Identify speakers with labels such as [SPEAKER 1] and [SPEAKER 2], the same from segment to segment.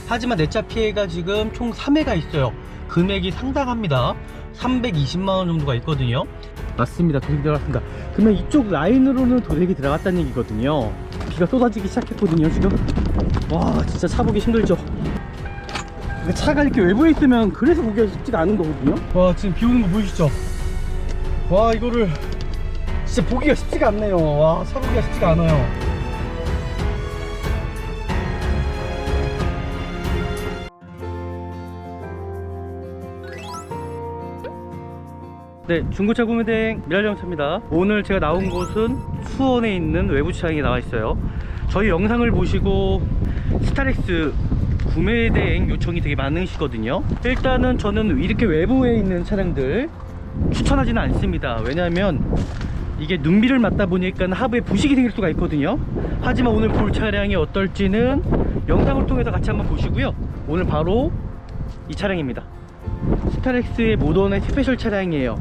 [SPEAKER 1] 하지만 내차 피해가 지금 총 3회가 있어요. 금액이 상당합니다. 320만원 정도가 있거든요. 맞습니다. 도색이 들어갔습니다. 그러면 이쪽 라인으로는 도색이 들어갔다는 얘기거든요. 비가 쏟아지기 시작했거든요 지금. 와 진짜 차 보기 힘들죠. 차가 이렇게 외부에 있으면 그래서 보기가 쉽지가 않은 거거든요. 와 지금 비 오는 거 보이시죠? 와 이거를 진짜 보기가 쉽지가 않네요. 와 차 보기가 쉽지가 않아요. 네, 중고차 구매대행 미랄자동차입니다. 오늘 제가 나온 곳은 수원에 있는 외부차장에 나와 있어요. 저희 영상을 보시고 스타렉스 구매대행 요청이 되게 많으시거든요. 일단은 저는 이렇게 외부에 있는 차량들 추천하지는 않습니다. 왜냐하면 이게 눈비를 맞다 보니까 하부에 부식이 생길 수가 있거든요. 하지만 오늘 볼 차량이 어떨지는 영상을 통해서 같이 한번 보시고요. 오늘 바로 이 차량입니다. 스타렉스의 모던의 스페셜 차량이에요.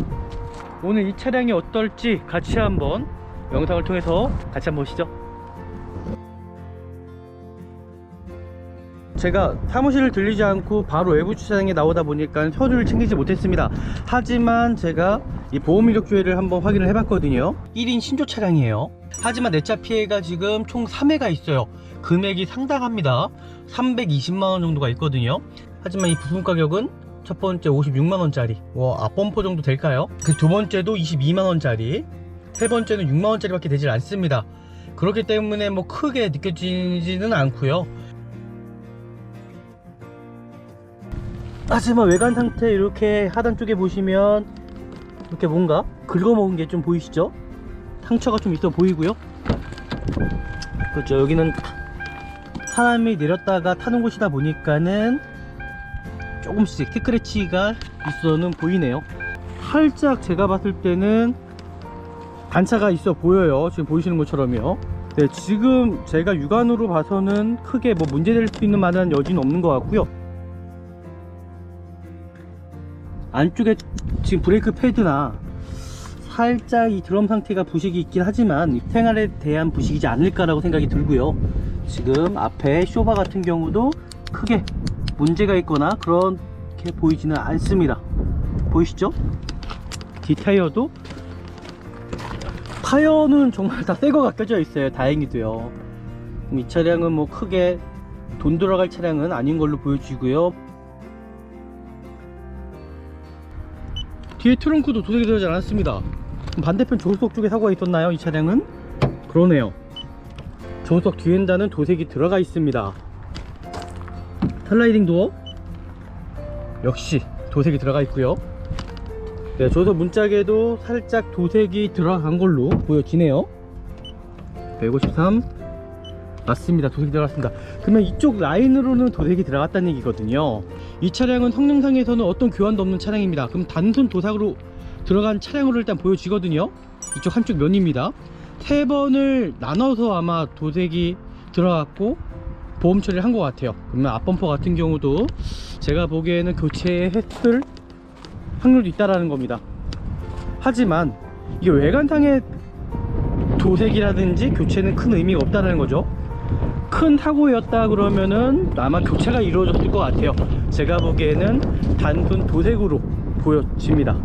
[SPEAKER 1] 오늘 이 차량이 어떨지 같이 한번 영상을 통해서 같이 한번 보시죠. 제가 사무실을 들리지 않고 바로 외부 주차장에 나오다 보니까 서류를 챙기지 못했습니다. 하지만 제가 이 보험 이력 조회를 한번 확인을 해봤거든요. 1인 신조 차량이에요. 하지만 내차 피해가 지금 총 3회가 있어요. 금액이 상당합니다. 320만원 정도가 있거든요. 하지만 이 부품 가격은 첫 번째 56만원짜리, 앞범퍼 정도 될까요? 그 두 번째도 22만원짜리, 세 번째는 6만원짜리 밖에 되질 않습니다. 그렇기 때문에 뭐 크게 느껴지지는 않고요. 하지만 외관 상태 이렇게 하단 쪽에 보시면 이렇게 뭔가 긁어먹은 게 좀 보이시죠? 상처가 좀 있어 보이고요. 그렇죠. 여기는 사람이 내렸다가 타는 곳이다 보니까는 조금씩 스크래치가 있어는 보이네요. 살짝 제가 봤을 때는 단차가 있어 보여요. 지금 보이시는 것처럼요. 네, 지금 제가 육안으로 봐서는 크게 뭐 문제될 수 있는 만한 여지는 없는 것 같고요. 안쪽에 지금 브레이크 패드나 살짝 이 드럼 상태가 부식이 있긴 하지만 생활에 대한 부식이지 않을까라고 생각이 들고요. 지금 앞에 쇼바 같은 경우도 크게 문제가 있거나 그렇게 보이지는 않습니다. 보이시죠? 뒷타이어도 타이어는 정말 다 새거가 껴져 있어요. 다행히도요. 이 차량은 뭐 크게 돈 들어갈 차량은 아닌 걸로 보여지고요. 뒤에 트렁크도 도색이 되지 않았습니다. 반대편 조수석 쪽에 사고가 있었나요? 이 차량은? 그러네요. 조수석 뒤엔다는 도색이 들어가 있습니다. 슬라이딩 도어 역시 도색이 들어가 있고요. 네, 조수석 문짝에도 살짝 도색이 들어간 걸로 보여지네요. 153 맞습니다. 도색이 들어갔습니다. 그러면 이쪽 라인으로는 도색이 들어갔다는 얘기거든요. 이 차량은 성능상에서는 어떤 교환도 없는 차량입니다. 그럼 단순 도색으로 들어간 차량으로 일단 보여지거든요. 이쪽 한쪽 면입니다. 3번을 나눠서 아마 도색이 들어갔고 보험 처리를 한 것 같아요. 그러면 앞범퍼 같은 경우도 제가 보기에는 교체했을 확률도 있다라는 겁니다. 하지만 이게 외관상의 도색이라든지 교체는 큰 의미가 없다는 거죠. 큰 사고였다 그러면은 아마 교체가 이루어졌을 것 같아요. 제가 보기에는 단순 도색으로 보여집니다.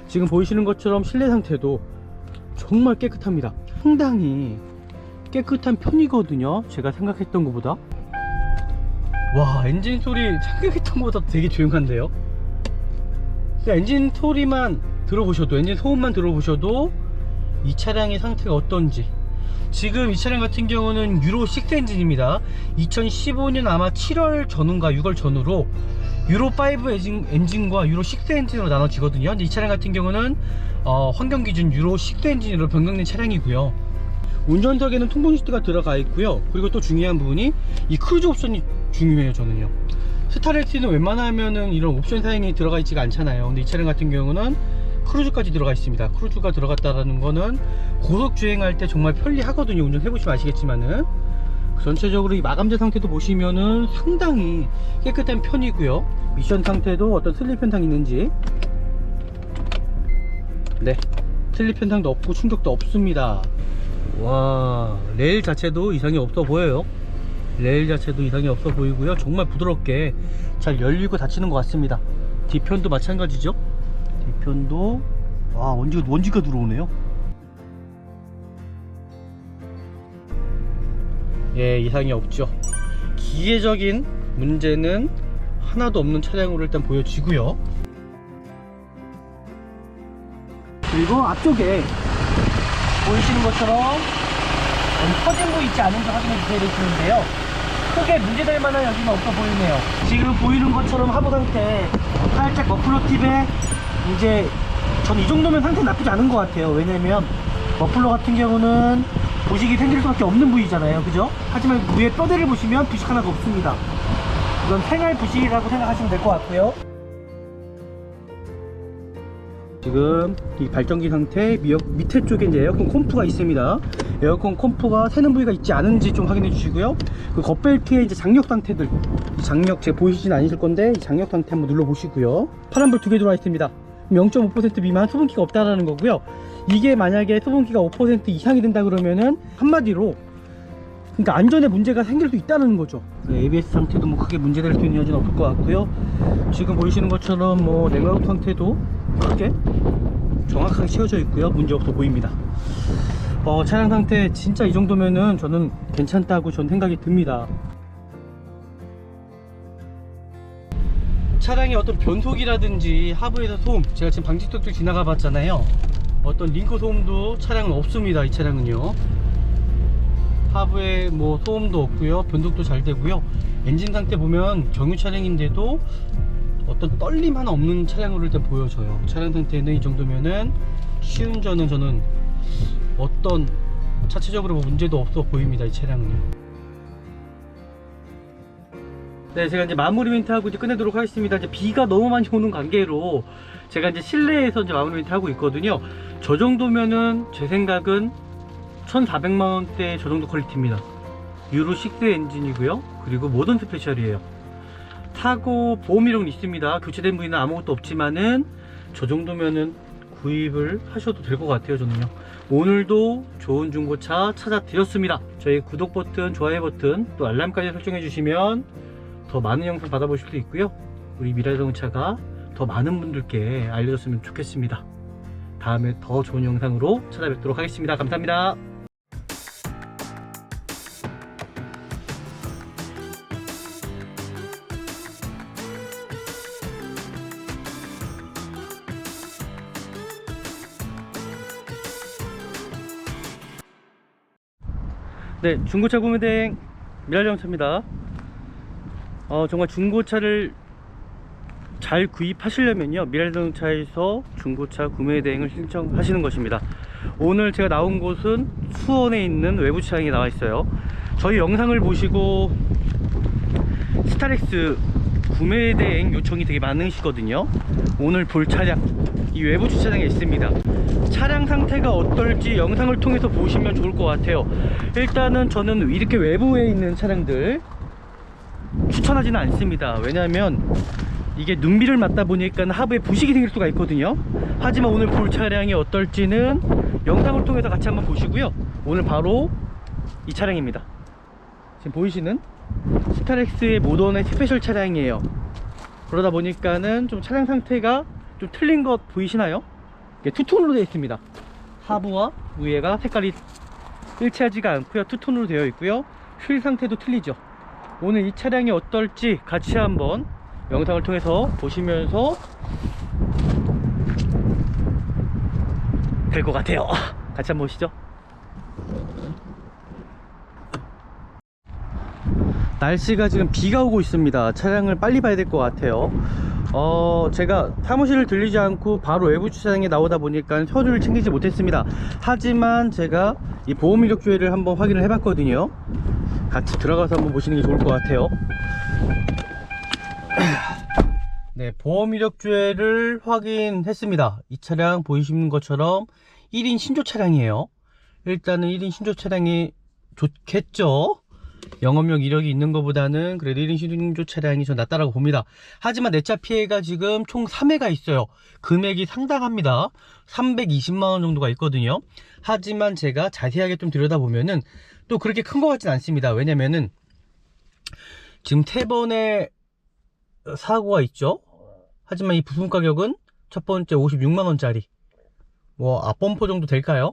[SPEAKER 1] 지금 보이시는 것처럼 실내 상태도 정말 깨끗합니다. 상당히 깨끗한 편이거든요. 제가 생각했던 것보다. 와, 엔진 소리 생각했던 것보다 되게 조용한데요. 엔진 소리만 들어보셔도, 엔진 소음만 들어보셔도 이 차량의 상태가 어떤지. 지금 이 차량 같은 경우는 유로6 엔진입니다. 2015년 아마 7월 전후인가 6월 전후로 유로5 엔진과 유로6 엔진으로 나눠지거든요. 근데 이 차량 같은 경우는 환경기준 유로6 엔진으로 변경된 차량이고요. 운전석에는 통풍 시트가 들어가 있고요. 그리고 또 중요한 부분이 이 크루즈 옵션이 중요해요. 저는요, 스타렉스는 웬만하면은 이런 옵션 사양이 들어가 있지가 않잖아요. 근데 이 차량 같은 경우는 크루즈까지 들어가 있습니다. 크루즈가 들어갔다라는 거는 고속 주행할 때 정말 편리하거든요. 운전해보시면 아시겠지만은. 전체적으로 이 마감재 상태도 보시면은 상당히 깨끗한 편이고요. 미션 상태도 어떤 슬립 현상이 있는지, 네, 슬립 현상도 없고 충격도 없습니다. 와, 레일 자체도 이상이 없어 보여요. 레일 자체도 이상이 없어 보이고요. 정말 부드럽게 잘 열리고 닫히는 것 같습니다. 뒤편도 마찬가지죠. 뒤편도 와, 먼지가 들어오네요. 예, 이상이 없죠. 기계적인 문제는 하나도 없는 차량으로 일단 보여지고요. 그리고 앞쪽에 보이시는 것처럼 터진 부위 있지 않은지 확인해 주셔야 되시는데요. 크게 문제될 만한 여지는 없어 보이네요. 지금 보이는 것처럼 하부 상태 살짝 머플러 팁에 이제 전 이 정도면 상태 나쁘지 않은 것 같아요. 왜냐면 머플러 같은 경우는 부식이 생길 수밖에 없는 부위잖아요, 그죠? 하지만 위에 뼈대를 보시면 부식 하나가 없습니다. 이건 생활 부식이라고 생각하시면 될 것 같고요. 지금 이 발전기 상태 밑에 쪽에 이제 에어컨 콤프가 있습니다. 에어컨 콤프가 새는 부위가 있지 않은지 좀 확인해 주시고요. 그 겉벨트의 이제 장력 상태들, 이 장력 제가 보이시진 않으실 건데 이 장력 상태 한번 눌러 보시고요. 파란불 2개 들어와 있습니다. 0.5% 미만 수분기가 없다라는 거고요. 이게 만약에 수분기가 5% 이상이 된다 그러면은 한마디로 그러니까 안전에 문제가 생길 수 있다는 거죠. ABS 상태도 뭐 크게 문제될 수 있는 여지는 없을 것 같고요. 지금 보이시는 것처럼 뭐 냉각 상태도 크게 정확하게 채워져 있고요. 문제 없어 보입니다. 차량 상태 진짜 이 정도면은 저는 괜찮다고 전 생각이 듭니다. 차량의 어떤 변속이라든지 하부에서 소음, 제가 지금 방지턱도 지나가 봤잖아요. 어떤 링커 소음도 차량은 없습니다. 이 차량은요. 하부에 뭐 소음도 없고요. 변속도 잘 되고요. 엔진 상태 보면 경유 차량인데도 어떤 떨림 하나 없는 차량으로 일단 보여져요. 차량 상태는 이 정도면은 시운전은 저는 어떤 자체적으로 뭐 문제도 없어 보입니다. 이 차량은요. 네, 제가 이제 마무리 멘트 하고 이제 끝내도록 하겠습니다. 이제 비가 너무 많이 오는 관계로 제가 이제 실내에서 이제 마무리 멘트 하고 있거든요. 저 정도면은 제 생각은 1,400만원대 저 정도 퀄리티입니다. 유로 6 엔진이고요. 그리고 모던 스페셜이에요. 타고 보험 이력은 있습니다. 교체된 부위는 아무것도 없지만은 저 정도면은 구입을 하셔도 될 것 같아요. 저는요. 오늘도 좋은 중고차 찾아드렸습니다. 저희 구독 버튼, 좋아요 버튼, 또 알람까지 설정해 주시면 더 많은 영상 받아보실 수 있고요. 우리 미라자동차가 더 많은 분들께 알려줬으면 좋겠습니다. 다음에 더 좋은 영상으로 찾아뵙도록 하겠습니다. 감사합니다. 네, 중고차 구매대행 미라자동차입니다. 정말 중고차를 잘 구입하시려면요, 미라자동차에서 중고차 구매대행을 신청하시는 것입니다. 오늘 제가 나온 곳은 수원에 있는 외부 차량이 나와 있어요. 저희 영상을 보시고 스타렉스 구매대행 요청이 되게 많으시거든요. 오늘 볼 차량 이 외부 주차장에 있습니다. 차량 상태가 어떨지 영상을 통해서 보시면 좋을 것 같아요. 일단은 저는 이렇게 외부에 있는 차량들 추천하지는 않습니다. 왜냐하면 이게 눈비를 맞다 보니까 하부에 부식이 생길 수가 있거든요. 하지만 오늘 볼 차량이 어떨지는 영상을 통해서 같이 한번 보시고요. 오늘 바로 이 차량입니다. 지금 보이시는 스타렉스의 모던의 스페셜 차량이에요. 그러다 보니까는 좀 차량 상태가 좀 틀린 것 보이시나요? 이게 투톤으로 되어 있습니다. 하부와 위에가 색깔이 일치하지가 않고요. 투톤으로 되어 있고요. 휠 상태도 틀리죠. 오늘 이 차량이 어떨지 같이 한번 영상을 통해서 보시면서 될 것 같아요. 같이 한번 보시죠. 날씨가 지금 비가 오고 있습니다. 차량을 빨리 봐야 될 것 같아요. 제가 사무실을 들리지 않고 바로 외부 주차장에 나오다 보니까 서류를 챙기지 못했습니다. 하지만 제가 이 보험 이력 조회를 한번 확인을 해봤거든요. 같이 들어가서 한번 보시는 게 좋을 것 같아요. 네, 보험 이력 조회를 확인했습니다. 이 차량 보이시는 것처럼 1인 신조 차량이에요. 일단은 1인 신조 차량이 좋겠죠. 영업용 이력이 있는 것보다는 그래도 1인 신조 차량이 좀 낫다라고 봅니다. 하지만 내 차 피해가 지금 총 3회가 있어요. 금액이 상당합니다. 320만원 정도가 있거든요. 하지만 제가 자세하게 좀 들여다보면은 또 그렇게 큰 것 같진 않습니다. 왜냐면은 지금 3번의 사고가 있죠. 하지만 이 부품 가격은 첫 번째 56만원짜리 앞범퍼 정도 될까요?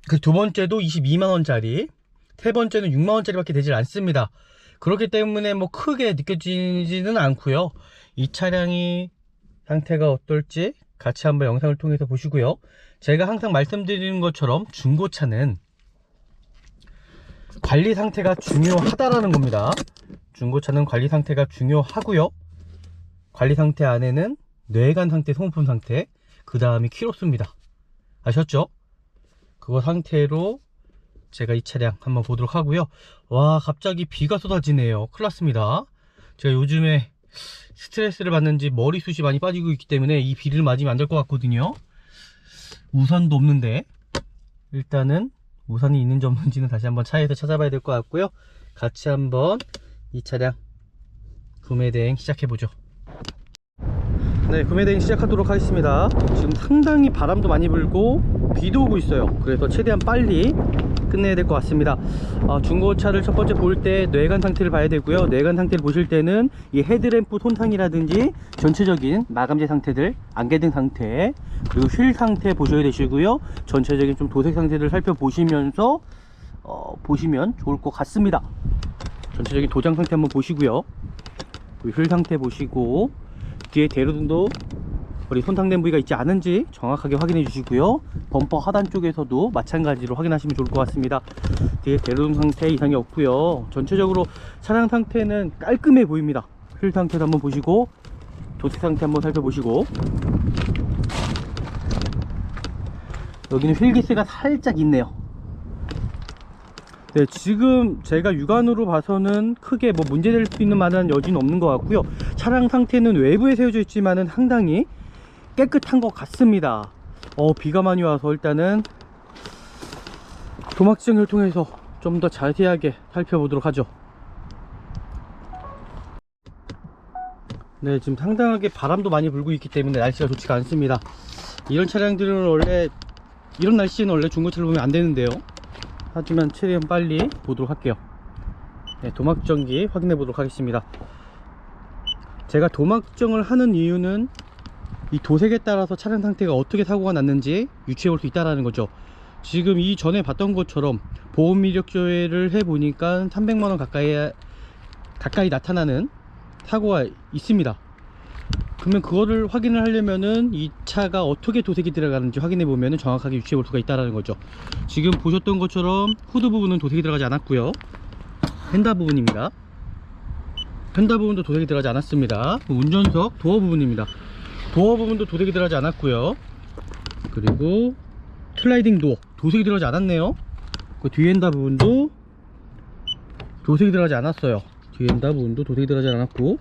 [SPEAKER 1] 그 두 번째도 22만원짜리, 세 번째는 6만원짜리 밖에 되질 않습니다. 그렇기 때문에 뭐 크게 느껴지지는 않고요. 이 차량이 상태가 어떨지 같이 한번 영상을 통해서 보시고요. 제가 항상 말씀드리는 것처럼 중고차는 관리 상태가 중요하다라는 겁니다. 중고차는 관리 상태가 중요하고요. 관리 상태 안에는 뇌관 상태, 소모품 상태, 그 다음이 키로수입니다. 아셨죠? 그거 상태로 제가 이 차량 한번 보도록 하고요. 와, 갑자기 비가 쏟아지네요. 큰일 났습니다. 제가 요즘에 스트레스를 받는지 머리숱이 많이 빠지고 있기 때문에 이 비를 맞으면 안 될 것 같거든요. 우산도 없는데 일단은 우산이 있는지 없는지는 다시 한번 차에서 찾아봐야 될 것 같고요. 같이 한번 이 차량 구매 대행 시작해보죠. 네, 구매 대행 시작하도록 하겠습니다. 지금 상당히 바람도 많이 불고 비도 오고 있어요. 그래서 최대한 빨리 끝내야 될 것 같습니다. 중고차를 첫 번째 볼 때 뇌관 상태를 봐야 되고요. 뇌관 상태를 보실 때는 이 헤드램프 손상이라든지 전체적인 마감재 상태들, 안개등 상태, 그리고 휠 상태 보셔야 되시고요. 전체적인 좀 도색 상태를 살펴보시면서 보시면 좋을 것 같습니다. 전체적인 도장 상태 한번 보시고요. 휠 상태 보시고 뒤에 대로등도 우리 손상된 부위가 있지 않은지 정확하게 확인해 주시고요. 범퍼 하단 쪽에서도 마찬가지로 확인하시면 좋을 것 같습니다. 뒤에 대로등 상태 이상이 없고요. 전체적으로 차량 상태는 깔끔해 보입니다. 휠 상태도 한번 보시고 도색 상태 한번 살펴보시고, 여기는 휠기스가 살짝 있네요. 네, 지금 제가 육안으로 봐서는 크게 뭐 문제될 수 있는 만한 여지는 없는 것 같고요. 차량 상태는 외부에 세워져 있지만은 상당히 깨끗한 것 같습니다. 비가 많이 와서 일단은 도막증을 통해서 좀 더 자세하게 살펴보도록 하죠. 네, 지금 상당하게 바람도 많이 불고 있기 때문에 날씨가 좋지가 않습니다. 이런 차량들은 원래 이런 날씨에는 원래 중고차를 보면 안 되는데요. 하지만 최대한 빨리 보도록 할게요. 네, 도막정기 확인해 보도록 하겠습니다. 제가 도막정을 하는 이유는 이 도색에 따라서 차량 상태가 어떻게 사고가 났는지 유추해 볼 수 있다는 거죠. 지금 이전에 봤던 것처럼 보험 이력 조회를 해 보니까 300만원 가까이 나타나는 사고가 있습니다. 그러면 그거를 확인을 하려면은 이 차가 어떻게 도색이 들어가는지 확인해 보면 정확하게 유추해 볼 수가 있다는 거죠. 지금 보셨던 것처럼 후드 부분은 도색이 들어가지 않았고요. 휀다 부분입니다. 휀다 부분도 도색이 들어가지 않았습니다. 운전석 도어 부분입니다. 도어 부분도 도색이 들어가지 않았고요. 그리고 슬라이딩 도어 도색이 들어가지 않았네요. 그 뒤엔다 부분도 도색이 들어가지 않았어요. 뒤엔다 부분도 도색이 들어가지 않았고,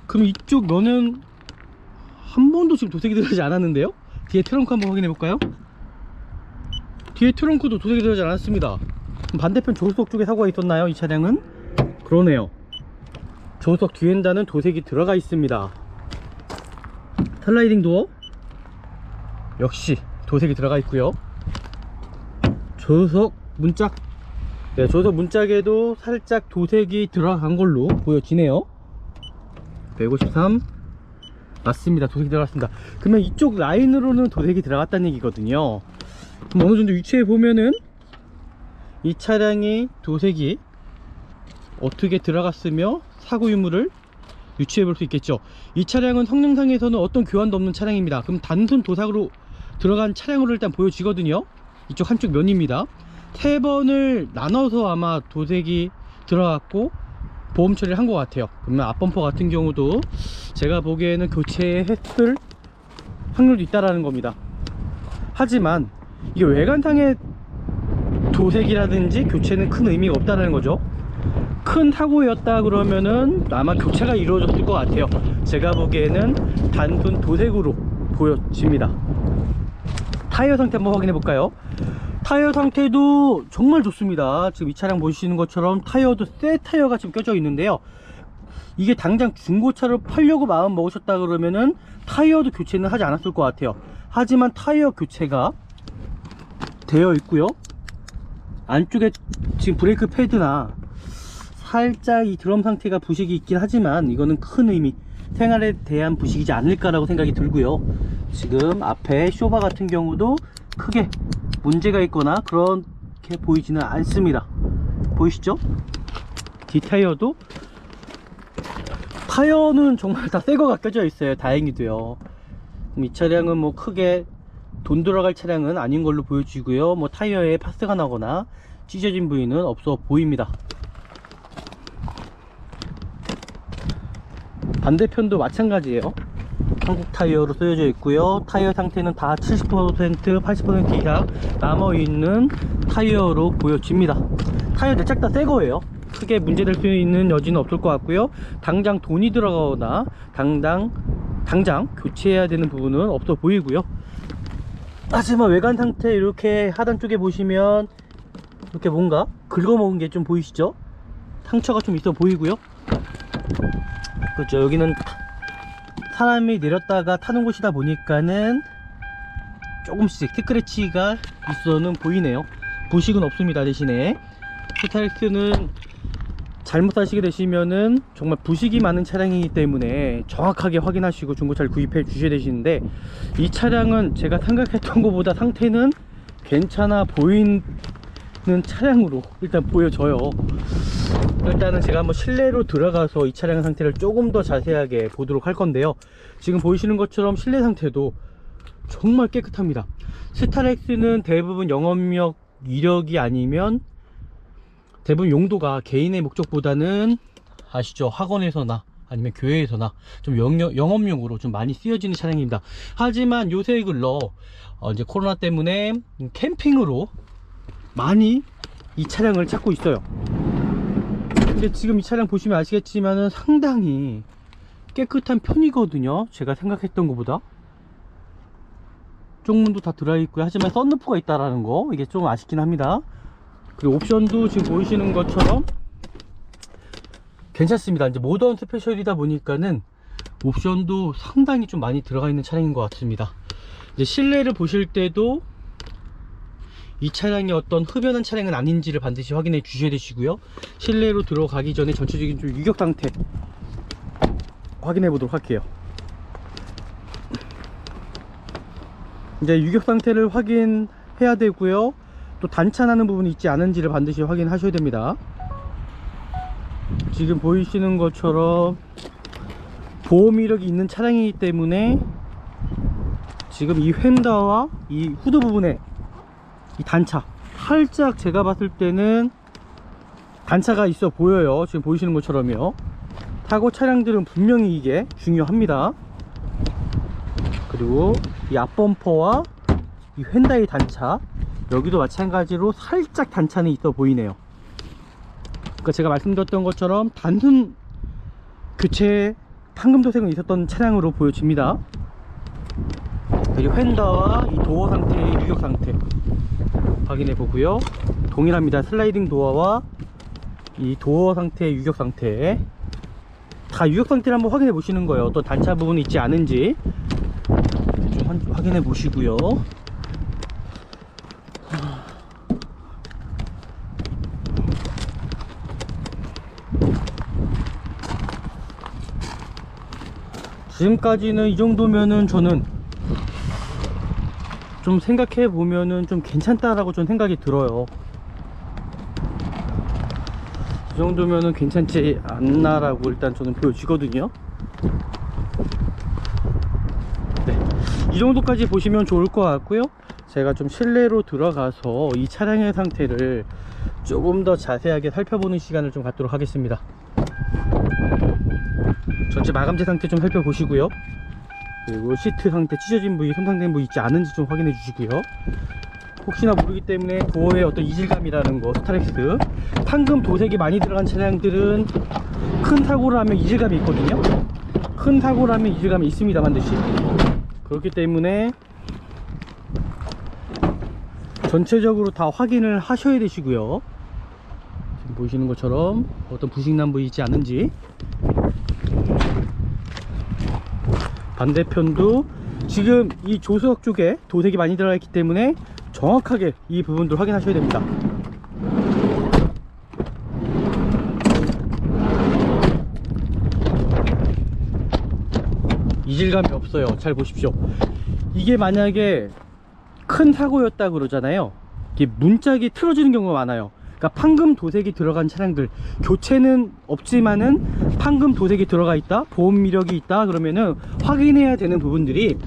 [SPEAKER 1] 그럼 이쪽 면은 한 번도 지금 도색이 들어가지 않았는데요. 뒤에 트렁크 한번 확인해 볼까요? 뒤에 트렁크도 도색이 들어가지 않았습니다. 그럼 반대편 조수석 쪽에 사고가 있었나요? 이 차량은? 그러네요. 조수석 뒤엔다는 도색이 들어가 있습니다. 슬라이딩 도어 역시 도색이 들어가 있고요. 조수석 문짝, 네, 조수석 문짝에도 살짝 도색이 들어간 걸로 보여지네요. 153 맞습니다. 도색이 들어갔습니다. 그러면 이쪽 라인으로는 도색이 들어갔다는 얘기거든요. 그럼 어느 정도 위치해 보면은 이 차량이 도색이 어떻게 들어갔으며 사고 유무를 유추해 볼 수 있겠죠. 이 차량은 성능상에서는 어떤 교환도 없는 차량입니다. 그럼 단순 도색으로 들어간 차량으로 일단 보여지거든요. 이쪽 한쪽 면입니다. 3번을 나눠서 아마 도색이 들어갔고 보험 처리를 한 것 같아요. 그러면 앞범퍼 같은 경우도 제가 보기에는 교체했을 확률도 있다라는 겁니다. 하지만 이게 외관상의 도색이라든지 교체는 큰 의미가 없다라는 거죠. 큰 사고였다 그러면은 아마 교체가 이루어졌을 것 같아요. 제가 보기에는 단순 도색으로 보여집니다. 타이어 상태 한번 확인해 볼까요? 타이어 상태도 정말 좋습니다. 지금 이 차량 보시는 것처럼 타이어도 새 타이어가 지금 껴져 있는데요. 이게 당장 중고차를 팔려고 마음 먹으셨다 그러면은 타이어도 교체는 하지 않았을 것 같아요. 하지만 타이어 교체가 되어 있고요. 안쪽에 지금 브레이크 패드나 살짝 이 드럼 상태가 부식이 있긴 하지만 이거는 큰 의미, 생활에 대한 부식이지 않을까라고 생각이 들고요. 지금 앞에 쇼바 같은 경우도 크게 문제가 있거나 그렇게 보이지는 않습니다. 보이시죠? 뒷타이어도 타이어는 정말 다 새거가 껴져 있어요. 다행히도요. 이 차량은 뭐 크게 돈 들어갈 차량은 아닌 걸로 보여지고요. 뭐 타이어에 파스가 나거나 찢어진 부위는 없어 보입니다. 반대편도 마찬가지예요. 한국 타이어로 쓰여져 있고요. 타이어 상태는 다 70%, 80% 이상 남아있는 타이어로 보여집니다. 타이어 내짝 다 새거예요. 크게 문제될 수 있는 여지는 없을 것 같고요. 당장 돈이 들어가거나 당장 교체해야 되는 부분은 없어 보이고요. 하지만 외관 상태 이렇게 하단 쪽에 보시면 이렇게 뭔가 긁어먹은 게 좀 보이시죠? 상처가 좀 있어 보이고요. 그렇죠. 여기는 사람이 내렸다가 타는 곳이다 보니까는 조금씩 스크래치가 있어는 보이네요. 부식은 없습니다. 대신에 스타렉스는 잘못 사시게 되시면은 정말 부식이 많은 차량이기 때문에 정확하게 확인하시고 중고차를 구입해 주셔야 되시는데, 이 차량은 제가 생각했던 것보다 상태는 괜찮아 보이는 차량으로 일단 보여져요. 일단은 제가 한번 실내로 들어가서 이 차량 상태를 조금 더 자세하게 보도록 할 건데요. 지금 보이시는 것처럼 실내 상태도 정말 깨끗합니다. 스타렉스는 대부분 영업력 이력이 아니면 대부분 용도가 개인의 목적보다는 아시죠? 학원에서나 아니면 교회에서나 좀 영업용으로 좀 많이 쓰여지는 차량입니다. 하지만 요새 글러 이제 코로나 때문에 캠핑으로 많이 이 차량을 찾고 있어요. 근데 지금 이 차량 보시면 아시겠지만은 상당히 깨끗한 편이거든요. 제가 생각했던 것보다. 쪽문도 다 들어있고요. 하지만 썬루프가 있다라는 거, 이게 좀 아쉽긴 합니다. 그리고 옵션도 지금 보이시는 것처럼 괜찮습니다. 이제 모던 스페셜이다 보니까는 옵션도 상당히 좀 많이 들어가 있는 차량인 것 같습니다. 이제 실내를 보실 때도 이 차량이 어떤 흡연한 차량은 아닌지를 반드시 확인해 주셔야 되시고요. 실내로 들어가기 전에 전체적인 좀 유격 상태 확인해 보도록 할게요. 이제 유격 상태를 확인해야 되고요. 또 단차나는 부분이 있지 않은지를 반드시 확인하셔야 됩니다. 지금 보이시는 것처럼 보험 이력이 있는 차량이기 때문에 지금 이 휀다와 이 후드 부분에 이 단차, 살짝 제가 봤을 때는 단차가 있어 보여요. 지금 보이시는 것처럼요. 타고 차량들은 분명히 이게 중요합니다. 그리고 이 앞범퍼와 이 휀다의 단차, 여기도 마찬가지로 살짝 단차는 있어 보이네요. 그러니까 제가 말씀드렸던 것처럼 단순 교체 판금 도색은 있었던 차량으로 보여집니다. 그리고 휀다와 이 도어 상태의 유격 상태 확인해 보고요. 동일합니다. 슬라이딩 도어와 이 도어 상태의 유격 상태, 다 유격 상태를 한번 확인해 보시는 거예요. 어떤 단차 부분이 있지 않은지 좀 확인해 보시고요. 지금까지는 이 정도면은 저는 좀 생각해 보면은 좀 괜찮다라고 좀 생각이 들어요. 이 정도면은 괜찮지 않나라고 일단 저는 보여지거든요. 네, 이 정도까지 보시면 좋을 것 같고요. 제가 좀 실내로 들어가서 이 차량의 상태를 조금 더 자세하게 살펴보는 시간을 좀 갖도록 하겠습니다. 전체 마감재 상태 좀 살펴보시고요. 그리고 시트 상태, 찢어진 부위, 손상된 부위 있지 않은지 좀 확인해 주시고요. 혹시나 모르기 때문에 도어의 어떤 이질감이라는 거, 스타렉스 판금 도색이 많이 들어간 차량들은 큰 사고를 하면 이질감이 있거든요. 큰 사고를 하면 이질감이 있습니다, 반드시. 그렇기 때문에 전체적으로 다 확인을 하셔야 되시고요. 지금 보시는 것처럼 어떤 부식난 부위 있지 않은지, 반대편도 지금 이 조수석 쪽에 도색이 많이 들어가 있기 때문에 정확하게 이 부분도 확인하셔야 됩니다. 이질감이 없어요. 잘 보십시오. 이게 만약에 큰 사고였다 그러잖아요. 이게 문짝이 틀어지는 경우가 많아요. 그러니까 판금 도색이 들어간 차량들, 교체는 없지만은 판금 도색이 들어가 있다, 보험 이력이 있다 그러면은 확인해야 되는 부분들이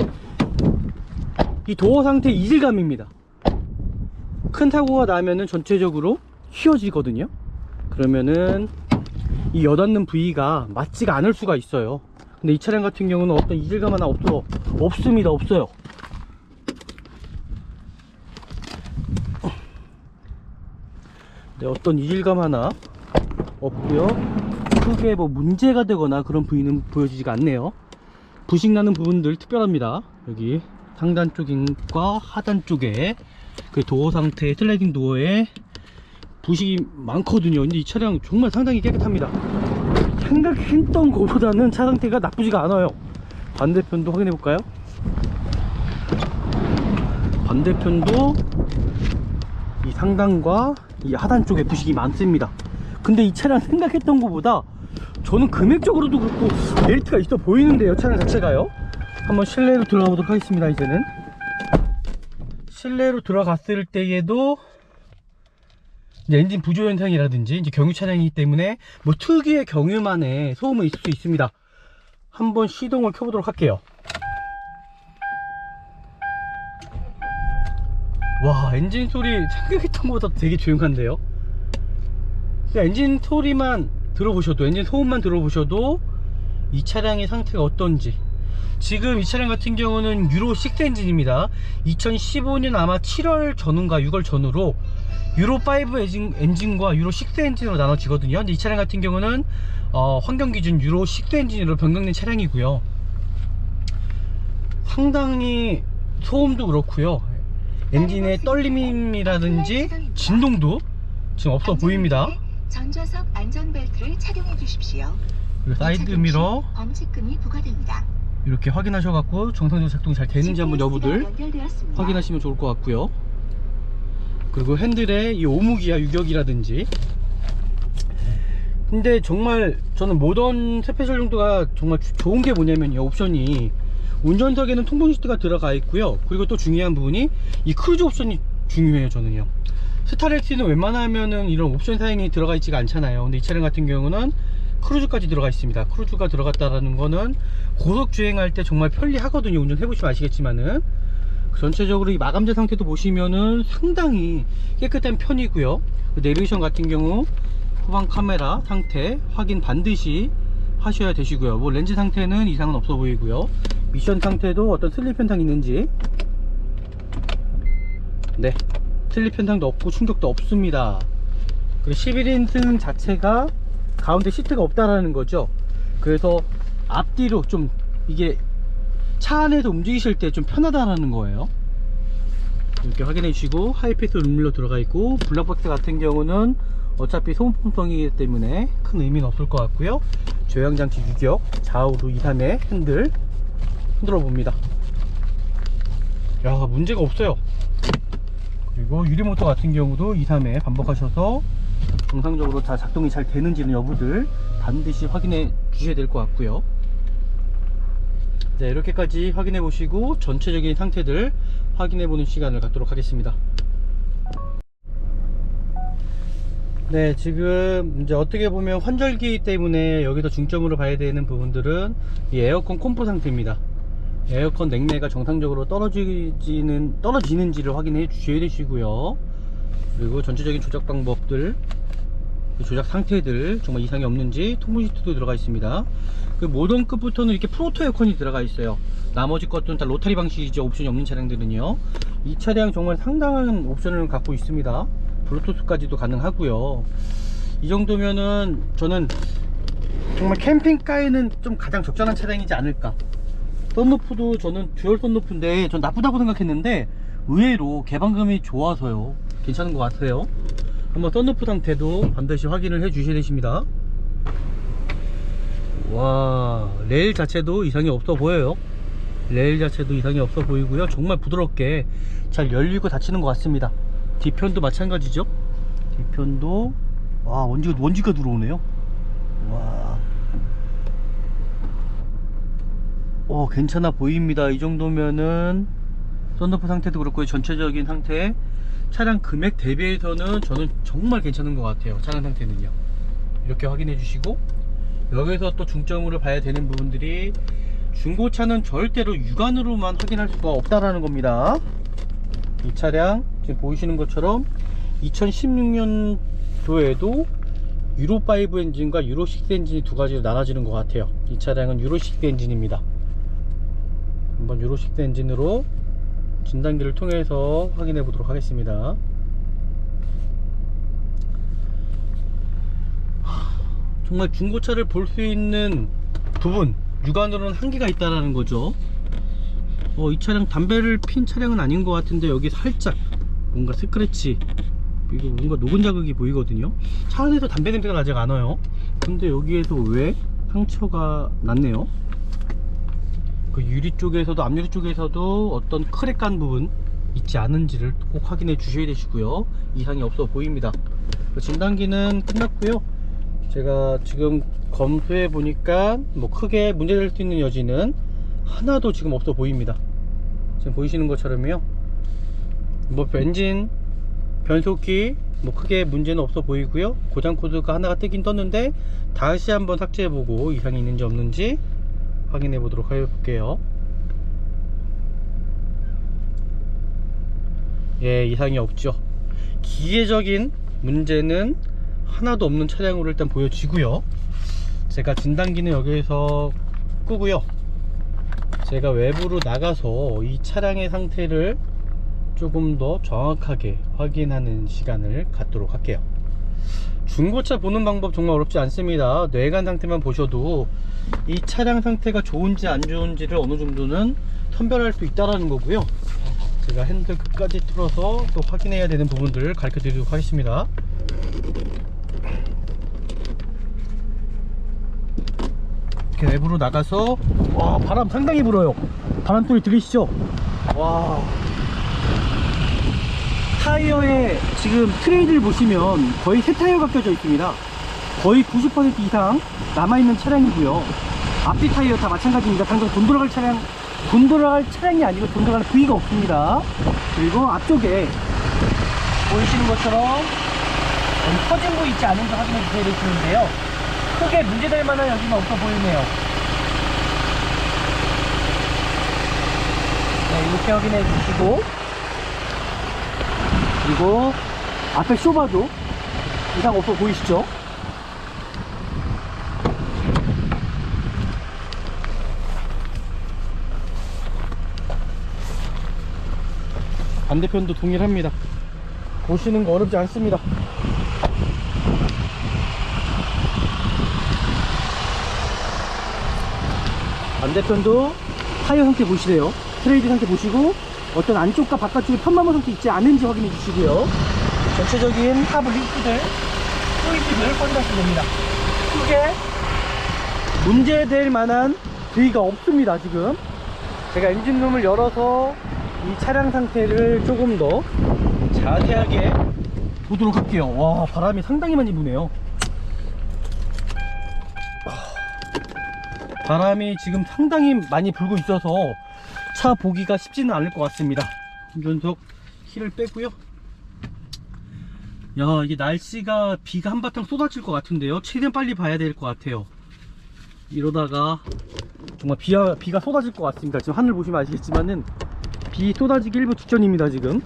[SPEAKER 1] 이 도어 상태 이질감입니다. 큰 사고가 나면은 전체적으로 휘어지거든요. 그러면은 이 여닫는 부위가 맞지가 않을 수가 있어요. 근데 이 차량 같은 경우는 어떤 이질감 하나 없습니다. 없어요. 네, 어떤 이질감 하나 없고요. 크게 뭐 문제가 되거나 그런 부위는 보여지지가 않네요. 부식 나는 부분들 특별합니다. 여기 상단 쪽과 하단 쪽에 그 도어 상태, 슬라이딩 도어에 부식이 많거든요. 근데 이 차량 정말 상당히 깨끗합니다. 생각했던 것보다는 차 상태가 나쁘지가 않아요. 반대편도 확인해 볼까요? 반대편도 이 상단과 이 하단 쪽에 부식이 많습니다. 근데 이 차량 생각했던 것보다 저는 금액적으로도 그렇고 메리트가 있어 보이는데요. 차량 자체가요. 한번 실내로 들어가 보도록 하겠습니다. 이제는 실내로 들어갔을 때에도 이제 엔진 부조 현상이라든지 이제 경유 차량이기 때문에 뭐 특유의 경유만의 소음은 있을 수 있습니다. 한번 시동을 켜보도록 할게요. 와, 엔진 소리 생각했던 것보다 되게 조용한데요. 엔진 소리만 들어보셔도, 엔진 소음만 들어보셔도 이 차량의 상태가 어떤지. 지금 이 차량 같은 경우는 유로6 엔진입니다. 2015년 아마 7월 전후인가 6월 전후로 유로5 엔진과 유로6 엔진으로 나눠지거든요. 근데 이 차량 같은 경우는 환경기준 유로6 엔진으로 변경된 차량이고요. 상당히 소음도 그렇고요, 엔진의 떨림이라든지 진동도 지금 없어 보입니다.
[SPEAKER 2] 전좌석 안전벨트를 착용해 주십시오.
[SPEAKER 1] 그리고 사이드 미러
[SPEAKER 2] 범칙금이 부과됩니다.
[SPEAKER 1] 이렇게 확인하셔갖고 정상적으로 작동이 잘 되는지 한번 여부들 확인하시면 좋을 것 같고요. 그리고 핸들에 이 오무기와 유격이라든지. 근데 정말 저는 모던 스페셜 정도가 정말 좋은 게 뭐냐면 이 옵션이 운전석에는 통풍 시트가 들어가 있고요. 그리고 또 중요한 부분이 이 크루즈 옵션이 중요해요. 저는요, 스타렉스는 웬만하면은 이런 옵션 사양이 들어가 있지가 않잖아요. 근데 이 차량 같은 경우는 크루즈까지 들어가 있습니다. 크루즈가 들어갔다라는 거는 고속 주행할 때 정말 편리하거든요. 운전해보시면 아시겠지만은. 전체적으로 이 마감재 상태도 보시면은 상당히 깨끗한 편이고요. 내비게이션 같은 경우 후방 카메라 상태 확인 반드시 하셔야 되시고요. 뭐 렌즈 상태는 이상은 없어 보이고요. 미션 상태도 어떤 슬립 현상이 있는지, 네, 슬립 현상도 없고 충격도 없습니다. 그리고 11인승 자체가 가운데 시트가 없다라는 거죠. 그래서 앞뒤로 좀 이게 차 안에서 움직이실 때 좀 편하다라는 거예요. 이렇게 확인해 주시고, 하이패스 룸밀러 들어가 있고, 블랙박스 같은 경우는 어차피 소음통성이기 때문에 큰 의미는 없을 것 같고요. 조향장치 유격, 좌우로 2, 3의 핸들 흔들어 봅니다. 야, 문제가 없어요. 그리고 유리모터 같은 경우도 2, 3회 반복하셔서 정상적으로 다 작동이 잘 되는지는 여부들 반드시 확인해 주셔야 될 것 같고요. 네, 이렇게까지 확인해 보시고 전체적인 상태들 확인해 보는 시간을 갖도록 하겠습니다. 네, 지금 이제 어떻게 보면 환절기 때문에 여기서 중점으로 봐야 되는 부분들은 이 에어컨 콤포 상태입니다. 에어컨 냉매가 정상적으로 떨어지는지를 확인해 주셔야 되시고요. 그리고 전체적인 조작 방법들, 조작 상태들 정말 이상이 없는지, 통풍 시트도 들어가 있습니다. 그 모던급부터는 이렇게 프로토 에어컨이 들어가 있어요. 나머지 것들은 다 로타리 방식이죠. 옵션이 없는 차량들은요. 이 차량 정말 상당한 옵션을 갖고 있습니다. 블루투스까지도 가능하고요. 이 정도면은 저는 정말 캠핑카에는 좀 가장 적절한 차량이지 않을까. 썬루프도 저는 듀얼 썬루프인데 전 나쁘다고 생각했는데 의외로 개방감이 좋아서요 괜찮은 것 같아요. 한번 썬루프 상태도 반드시 확인을 해 주셔야 되십니다. 와, 레일 자체도 이상이 없어 보여요. 레일 자체도 이상이 없어 보이고요. 정말 부드럽게 잘 열리고 닫히는 것 같습니다. 뒤편도 마찬가지죠. 뒤편도 와, 원지가 들어오네요. 와, 괜찮아 보입니다. 이 정도면은 썬루프 상태도 그렇고 전체적인 상태, 차량 금액 대비해서는 저는 정말 괜찮은 것 같아요. 차량 상태는요. 이렇게 확인해 주시고, 여기서 또 중점으로 봐야 되는 부분들이, 중고차는 절대로 육안으로만 확인할 수가 없다라는 겁니다. 이 차량 지금 보이시는 것처럼 2016년도에도 유로5 엔진과 유로6 엔진이 두 가지로 나눠지는 것 같아요. 이 차량은 유로6 엔진입니다. 한번 유로6 엔진으로 진단기를 통해서 확인해 보도록 하겠습니다. 정말 중고차를 볼 수 있는 부분, 육안으로는 한계가 있다라는 거죠. 이 차량 담배를 핀 차량은 아닌 것 같은데, 여기 살짝 뭔가 스크래치, 이거 뭔가 녹은 자국이 보이거든요. 차 안에서 담배 냄새가 나지 않아요. 근데 여기에서 왜 상처가 났네요. 그 유리 쪽에서도, 앞유리 쪽에서도 어떤 크랙 간 부분 있지 않은지를 꼭 확인해 주셔야 되시고요. 이상이 없어 보입니다. 진단기는 끝났고요. 제가 지금 검수해 보니까 뭐 크게 문제될 수 있는 여지는 하나도 지금 없어 보입니다. 지금 보이시는 것처럼요, 뭐 엔진, 변속기 뭐 크게 문제는 없어 보이고요. 고장 코드가 하나가 뜨긴 떴는데 다시 한번 삭제해 보고 이상이 있는지 없는지 확인해 보도록 해볼게요. 예, 이상이 없죠. 기계적인 문제는 하나도 없는 차량으로 일단 보여지고요. 제가 진단기는 여기에서 끄고요. 제가 외부로 나가서 이 차량의 상태를 조금 더 정확하게 확인하는 시간을 갖도록 할게요. 중고차 보는 방법 정말 어렵지 않습니다. 내관 상태만 보셔도 이 차량 상태가 좋은지 안 좋은지를 어느 정도는 선별할 수 있다는 거고요. 제가 핸들 끝까지 틀어서 또 확인해야 되는 부분들을 가르쳐 드리도록 하겠습니다. 이렇게 외부로 나가서, 와, 바람 상당히 불어요. 바람 소리 들리시죠? 와, 타이어에 지금 트레이드를 보시면 거의 새 타이어가 껴져 있습니다. 거의 90% 이상 남아있는 차량이고요. 앞뒤 타이어 다 마찬가지입니다. 당장 돈 들어갈 차량이 아니고 돈 들어갈 부위가 없습니다. 그리고 앞쪽에 보이시는 것처럼 터진 부위 있지 않은지 확인해 주셔야 되시는데요. 크게 문제될 만한 여지는 없어 보이네요. 네, 이렇게 확인해 주시고, 그리고 앞에 쇼바도 이상 없어 보이시죠? 반대편도 동일합니다. 보시는 거 어렵지 않습니다. 반대편도 타이어 상태 보시래요. 트레이드 상태 보시고, 어떤 안쪽과 바깥쪽에 편마모 상태 있지 않은지 확인해 주시고요. 전체적인 하부 링크들, 소이즈를 확인하시면 됩니다. 크게 문제될 만한 부위가 없습니다. 지금 제가 엔진룸을 열어서 이 차량 상태를 조금 더 자세하게 보도록 할게요. 와, 바람이 상당히 많이 부네요. 바람이 지금 상당히 많이 불고 있어서 차 보기가 쉽지는 않을 것 같습니다. 운전석 힐을 빼고요. 야, 이게 날씨가 비가 한바탕 쏟아질 것 같은데요. 최대한 빨리 봐야 될 것 같아요. 이러다가 정말 비가 쏟아질 것 같습니다. 지금 하늘 보시면 아시겠지만은 비 쏟아지기 일부 직전입니다. 지금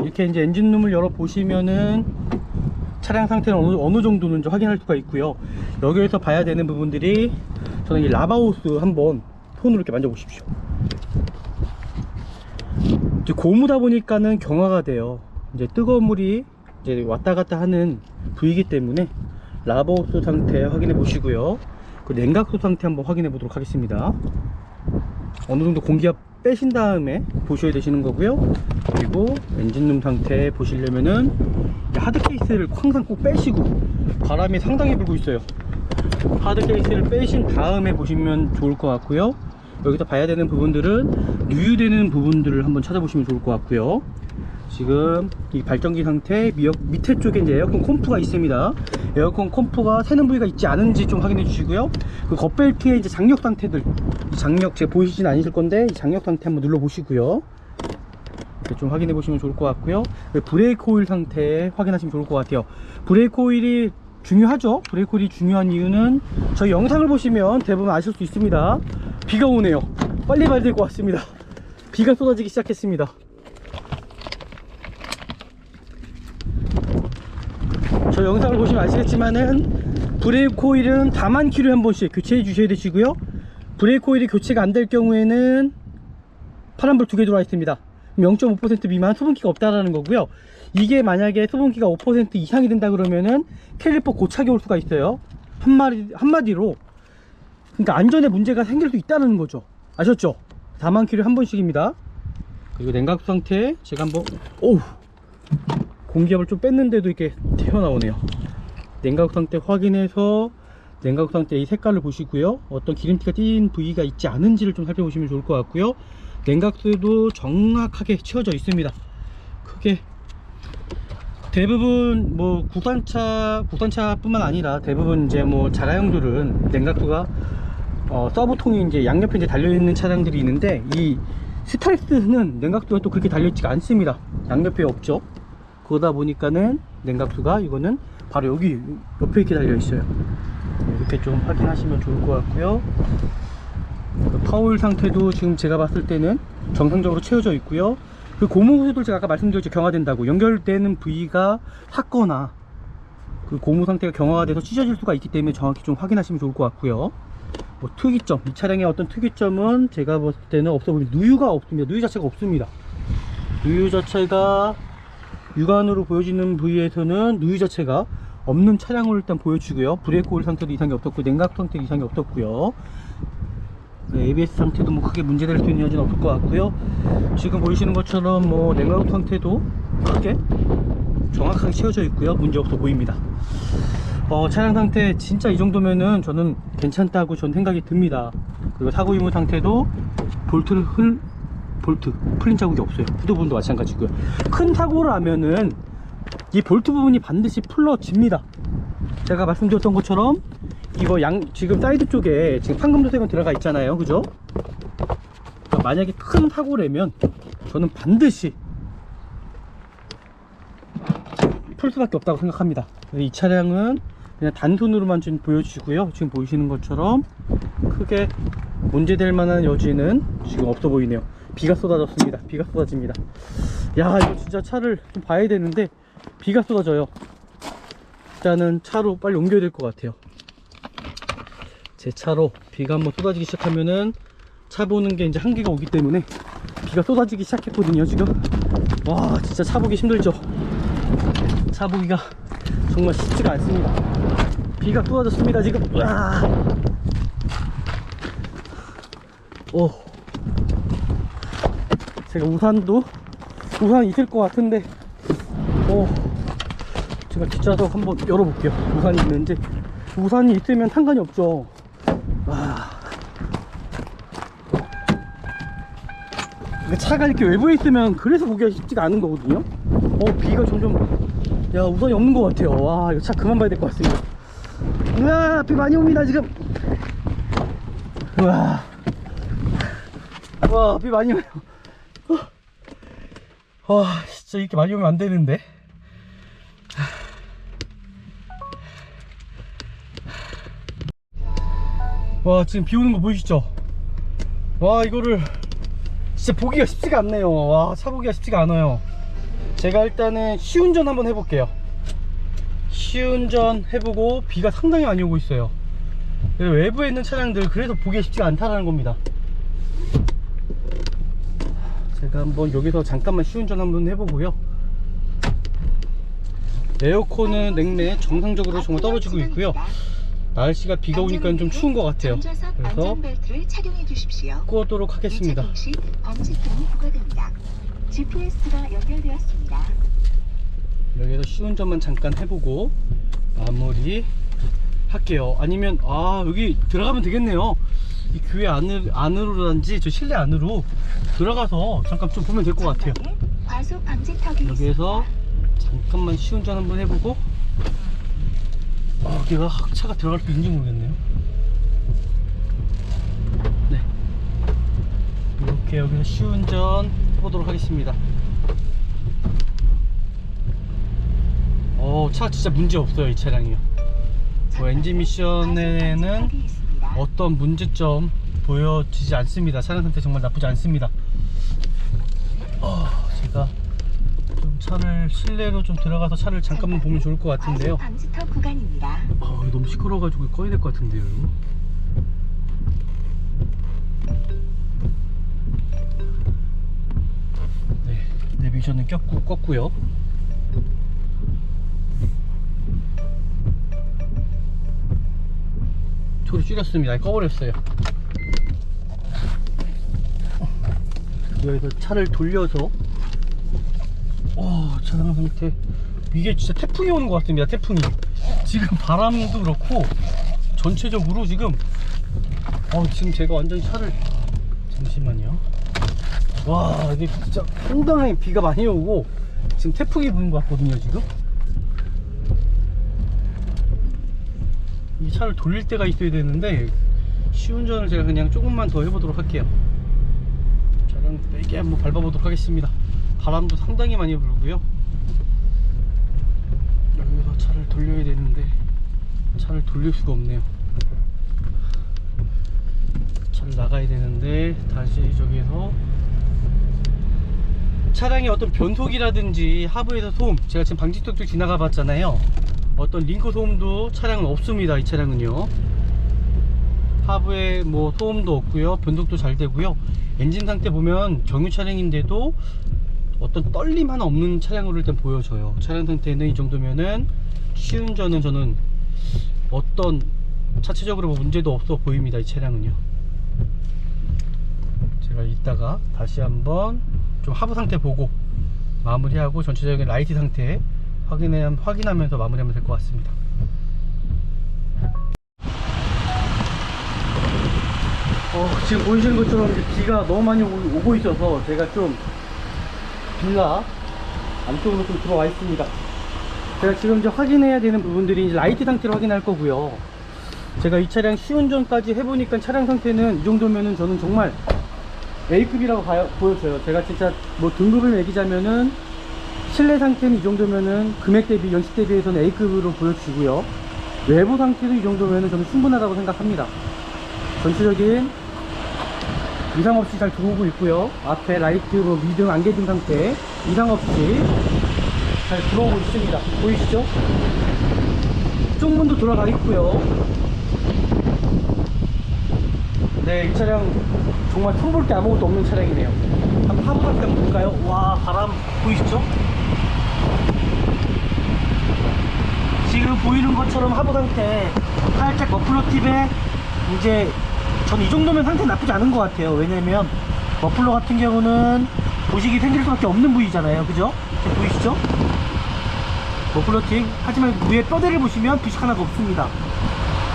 [SPEAKER 1] 이렇게 이제 엔진룸을 열어 보시면은 차량 상태는 어느 정도는 좀 확인할 수가 있고요. 여기에서 봐야 되는 부분들이, 저는 이 라바호스 한번 손으로 이렇게 만져보십시오. 이제 고무다 보니까는 경화가 돼요. 이제 뜨거운 물이 이제 왔다 갔다 하는 부위이기 때문에 라바호스 상태 확인해 보시고요. 그 냉각수 상태 한번 확인해 보도록 하겠습니다. 어느 정도 공기압 빼신 다음에 보셔야 되시는 거고요. 그리고 엔진룸 상태 보시려면은 하드 케이스를 항상 꼭 빼시고, 바람이 상당히 불고 있어요. 하드 케이스를 빼신 다음에 보시면 좋을 것 같고요. 여기서 봐야 되는 부분들은 누유되는 부분들을 한번 찾아보시면 좋을 것 같고요. 지금 이 발전기 상태 밑에 쪽에 이제 에어컨 콤프가 있습니다. 에어컨 콤프가 새는 부위가 있지 않은지 좀 확인해 주시고요. 그 겉벨트의 이제 장력 상태들, 이 장력 제가 보이시진 않으실 건데 이 장력 상태 한번 눌러 보시고요. 이렇게 좀 확인해 보시면 좋을 것 같고요. 브레이크 오일 상태 확인하시면 좋을 것 같아요. 브레이크 오일이 중요하죠. 브레이크 오일이 중요한 이유는 저희 영상을 보시면 대부분 아실 수 있습니다. 비가 오네요. 빨리 가야 될 것 같습니다. 비가 쏟아지기 시작했습니다. 저 영상을 보시면 아시겠지만은 브레이크 오일은 다만 키로에 한 번씩 교체해 주셔야 되시고요. 브레이크 오일이 교체가 안 될 경우에는 파란불 2개 들어와 있습니다. 0.5% 미만 수분기가 없다라는 거고요. 이게 만약에 수분기가 5% 이상이 된다 그러면은 캘리퍼 고착이 올 수가 있어요. 한마디로 그러니까 안전에 문제가 생길 수 있다는 거죠. 아셨죠? 다만 키로에 한 번씩입니다. 그리고 냉각수 상태 제가 한번 공기압을 좀 뺐는데도 이렇게 튀어나오네요. 냉각수 상태 확인해서 냉각수 상태 이 색깔을 보시고요. 어떤 기름티가 띈 부위가 있지 않은지를 좀 살펴보시면 좋을 것 같고요. 냉각수도 정확하게 채워져 있습니다. 크게 대부분 뭐 국산차뿐만 아니라 대부분 이제 뭐 자가용들은 냉각수가 서브통이 이제 양옆에 이제 달려있는 차량들이 있는데, 이 스타렉스는 냉각수가 또 그렇게 달려있지가 않습니다. 양옆에 없죠. 그러다 보니까는 냉각수가 이거는 바로 여기 옆에 이렇게 달려있어요. 이렇게 좀 확인하시면 좋을 것 같고요. 파워오일 상태도 지금 제가 봤을 때는 정상적으로 채워져 있고요. 그 고무호스도 제가 아까 말씀드렸죠. 경화된다고. 연결되는 부위가 샀거나 그 고무 상태가 경화가 돼서 찢어질 수가 있기 때문에 정확히 좀 확인하시면 좋을 것 같고요. 뭐 특이점, 이 차량의 어떤 특이점은 제가 봤을 때는 없어 보입니다. 누유가 없습니다. 누유 자체가 없습니다. 누유 자체가 육안으로 보여지는 부위에서는 누유 자체가 없는 차량을 일단 보여주고요. 브레이크 오일 상태도 이상이 없었고, 냉각수 상태도 이상이 없었고요. ABS 상태도 뭐 크게 문제될 수 있는 여지는 없을 것 같고요. 지금 보이시는 것처럼 뭐 냉각수 상태도 크게 정확하게 채워져 있고요. 문제 없어 보입니다. 차량 상태 진짜 이 정도면은 저는 괜찮다고 전 생각이 듭니다. 그리고 사고 유무 상태도 볼트 풀린 자국이 없어요. 후드 부분도 마찬가지고요. 큰 사고를 하면은 이 볼트 부분이 반드시 풀러집니다. 제가 말씀드렸던 것처럼 이거 지금 사이드 쪽에 지금 판금도색은 들어가 있잖아요. 그죠? 그러니까 만약에 큰 사고라면 저는 반드시 풀 수밖에 없다고 생각합니다. 이 차량은 그냥 단순으로만 좀 보여주시고요. 지금 보이시는 것처럼 크게 문제될 만한 여지는 지금 없어 보이네요. 비가 쏟아졌습니다. 비가 쏟아집니다. 야, 이거 진짜 차를 좀 봐야 되는데 비가 쏟아져요. 일단은 차로 빨리 옮겨야 될 것 같아요. 제 차로 비가 한번 쏟아지기 시작하면은 차 보는 게 이제 한계가 오기 때문에 비가 쏟아지기 시작했거든요. 지금 와, 진짜 차 보기 힘들죠. 차 보기가 정말 쉽지가 않습니다. 비가 쏟아졌습니다. 지금 제가 우산이 있을 것 같은데 제가 뒷좌석 한번 열어볼게요. 우산이 있는지. 우산이 있으면 상관이 없죠. 차가 이렇게 외부에 있으면 그래서 보기가 쉽지가 않은 거거든요. 비가 점점, 야, 우산이 없는 것 같아요. 와, 이거 차 그만 봐야 될 것 같습니다. 우와, 비 많이 옵니다 지금. 우와, 비 많이 와요. 진짜 이렇게 많이 오면 안 되는데. 와, 지금 비 오는 거 보이시죠? 와, 이거를 진짜 보기가 쉽지가 않네요. 와, 차 보기가 쉽지가 않아요. 제가 일단은 시운전 한번 해볼게요. 시운전 해보고 비가 상당히 많이 오고 있어요. 외부에 있는 차량들 그래서 보기가 쉽지가 않다는 겁니다. 제가 한번 여기서 잠깐만 시운전 한번 해보고요. 에어컨은 냉매 정상적으로 정말 떨어지고 있고요. 날씨가 비가 오니까 좀 추운 것 같아요.
[SPEAKER 2] 전좌석
[SPEAKER 1] 그래서
[SPEAKER 2] 안전벨트를 착용해 주십시오.
[SPEAKER 1] 끄도록 하겠습니다.
[SPEAKER 2] 이차 시 범칙금이 부과됩니다. GPS가 연결되었습니다.
[SPEAKER 1] 여기서 쉬운 점만 잠깐 해보고 마무리 할게요. 아니면 여기 들어가면 되겠네요. 이 교회 안으로란지 저 실내 안으로 들어가서 잠깐 좀 보면 될 것 같아요.
[SPEAKER 2] 과속 방지턱이
[SPEAKER 1] 여기에서
[SPEAKER 2] 있습니다.
[SPEAKER 1] 잠깐만 시운전 한번 해보고 여기가 차가 들어갈 수 있는지 모르겠네요. 네, 이렇게 여기서 시운전 해보도록 하겠습니다. 차 진짜 문제 없어요. 이 차량이요. 엔진 미션에는 어떤 문제점 보여지지 않습니다. 차량 상태 정말 나쁘지 않습니다. 제가 좀 차를 실내로 좀 들어가서 차를 잠깐만 보면 좋을 것 같은데요.
[SPEAKER 2] 방지턱 구간입니다.
[SPEAKER 1] 이거 너무 시끄러워가지고 꺼야 될 것 같은데요. 이거. 네, 내비전은 껐고요. 소리 줄였습니다. 꺼버렸어요. 여기서 차를 돌려서 차량 상태, 이게 진짜 태풍이 오는 것 같습니다. 태풍이 지금 바람도 그렇고 전체적으로 지금 지금 제가 완전 차를, 잠시만요. 와, 이게 진짜 상당히 비가 많이 오고 지금 태풍이 부는 것 같거든요. 지금 이 차를 돌릴 때가 있어야 되는데 시운전을 제가 그냥 조금만 더 해보도록 할게요. 차량 빼게 한번 밟아보도록 하겠습니다. 바람도 상당히 많이 불고요. 여기서 차를 돌려야 되는데 차를 돌릴 수가 없네요. 차를 나가야 되는데 다시 저기서 차량의 어떤 변속이라든지 하부에서 소음, 제가 지금 방지턱도 지나가 봤잖아요. 어떤 링크 소음도 차량은 없습니다. 이 차량은요, 하부에 뭐 소음도 없고요, 변속도 잘 되고요. 엔진 상태 보면 경유 차량인데도 어떤 떨림 하나 없는 차량으로 일단 보여져요. 차량 상태는 이 정도면은 시운전은 저는 어떤 자체적으로 뭐 문제도 없어 보입니다. 이 차량은요. 제가 이따가 다시 한번 좀 하부 상태 보고 마무리하고 전체적인 라이트 상태 확인하면서 마무리하면 될 것 같습니다. 지금 보이시는 것처럼 비가 너무 많이 오고 있어서 제가 좀 빌라 안쪽으로 좀 들어와 있습니다. 제가 지금 이제 확인해야 되는 부분들이 이제 라이트 상태를 확인할 거고요. 제가 이 차량 시운전까지 해보니까 차량 상태는 이 정도면은 저는 정말 A급이라고 보여져요. 제가 진짜 뭐 등급을 매기자면은 실내 상태는 이 정도면은 금액 대비, 연식 대비해서는 A급으로 보여지고요. 외부 상태도 이 정도면은 저는 충분하다고 생각합니다. 전체적인 이상 없이 잘 들어오고 있고요. 앞에 라이트, 미등, 안개등 상태 이상 없이 잘 들어오고 있습니다. 보이시죠? 쪽문도 돌아가 있고요. 네, 이 차량 정말 손볼 게 아무것도 없는 차량이네요. 한번 하부 상태 한번 볼까요? 와, 바람 보이시죠? 지금 보이는 것처럼 하부 상태 살짝 머플러 팁에 이제 저는 이 정도면 상태 나쁘지 않은 것 같아요. 왜냐면 머플러 같은 경우는 부식이 생길 수밖에 없는 부위잖아요. 그죠? 지금 보이시죠? 머플러 팁. 하지만 위에 뼈대를 보시면 부식 하나도 없습니다.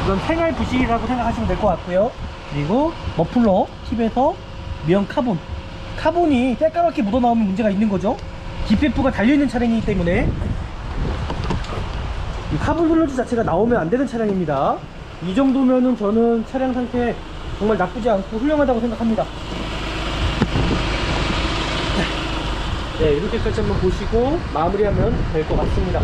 [SPEAKER 1] 이건 생활 부식이라고 생각하시면 될 것 같고요. 그리고 머플러 팁에서 미연 카본이 새까맣게 묻어나오면 문제가 있는 거죠. DPF가 달려있는 차량이기 때문에 이 카본 슬러지 자체가 나오면 안 되는 차량입니다. 이 정도면은 저는 차량 상태 정말 나쁘지 않고 훌륭하다고 생각합니다. 네, 이렇게까지 한번 보시고 마무리하면 될 것 같습니다.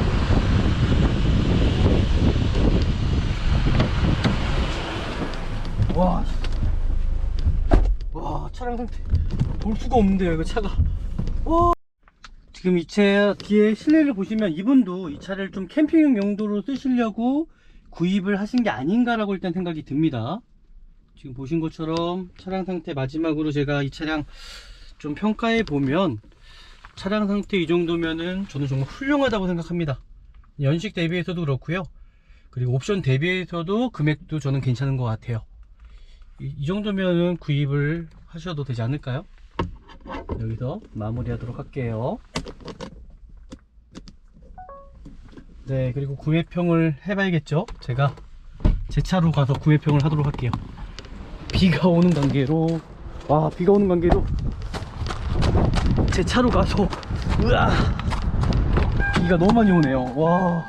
[SPEAKER 1] 와, 차량 상태 볼 수가 없는데요, 이거 차가. 와. 지금 이 차 뒤에 실내를 보시면 이분도 이 차를 좀 캠핑용 용도로 쓰시려고 구입을 하신 게 아닌가라고 일단 생각이 듭니다. 지금 보신 것처럼 차량 상태 마지막으로 제가 이 차량 좀 평가해 보면 차량 상태 이 정도면은 저는 정말 훌륭하다고 생각합니다. 연식 대비해서도 그렇고요. 그리고 옵션 대비해서도 금액도 저는 괜찮은 것 같아요. 이 정도면은 구입을 하셔도 되지 않을까요? 여기서 마무리하도록 할게요. 네, 그리고 구매평을 해봐야겠죠? 제가 제 차로 가서 구매평을 하도록 할게요. 비가 오는 관계로, 비가 오는 관계로 제 차로 가서, 으아, 비가 너무 많이 오네요. 와,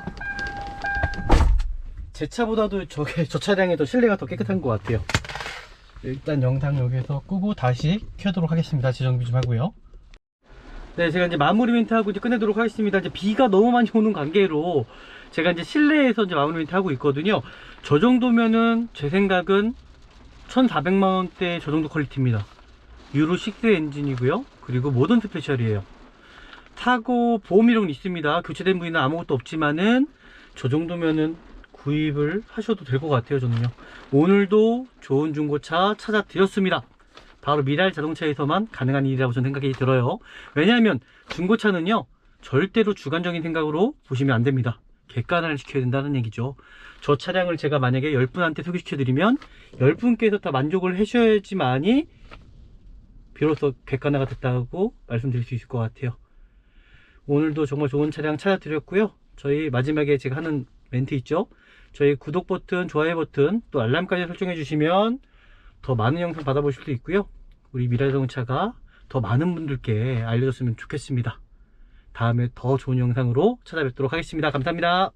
[SPEAKER 1] 제 차보다도 저 차량이 더 실내가 더 깨끗한 것 같아요. 일단 영상 여기서 끄고 다시 켜도록 하겠습니다. 재정비 좀 하고요. 네, 제가 이제 마무리 멘트 하고 이제 끝내도록 하겠습니다. 이제 비가 너무 많이 오는 관계로 제가 이제 실내에서 이제 마무리 멘트 하고 있거든요. 저 정도면은 제 생각은 1,400만원대 저 정도 퀄리티입니다. 유로 6 엔진이고요. 그리고 모던 스페셜이에요. 타고 보험 이력은 있습니다. 교체된 부위는 아무것도 없지만은 저 정도면은 구입을 하셔도 될 것 같아요. 저는요, 오늘도 좋은 중고차 찾아드렸습니다. 바로 미랄 자동차에서만 가능한 일이라고 저는 생각이 들어요. 왜냐하면 중고차는요, 절대로 주관적인 생각으로 보시면 안 됩니다. 객관화를 시켜야 된다는 얘기죠. 저 차량을 제가 만약에 10분한테 소개시켜 드리면 10분께서 다 만족을 하셔야지만이 비로소 객관화가 됐다고 말씀드릴 수 있을 것 같아요. 오늘도 정말 좋은 차량 찾아드렸고요. 저희 마지막에 제가 하는 멘트 있죠? 저희 구독 버튼, 좋아요 버튼, 또 알람까지 설정해 주시면 더 많은 영상 받아보실 수 있고요. 우리 미랄 자동차가 더 많은 분들께 알려졌으면 좋겠습니다. 다음에 더 좋은 영상으로 찾아뵙도록 하겠습니다. 감사합니다.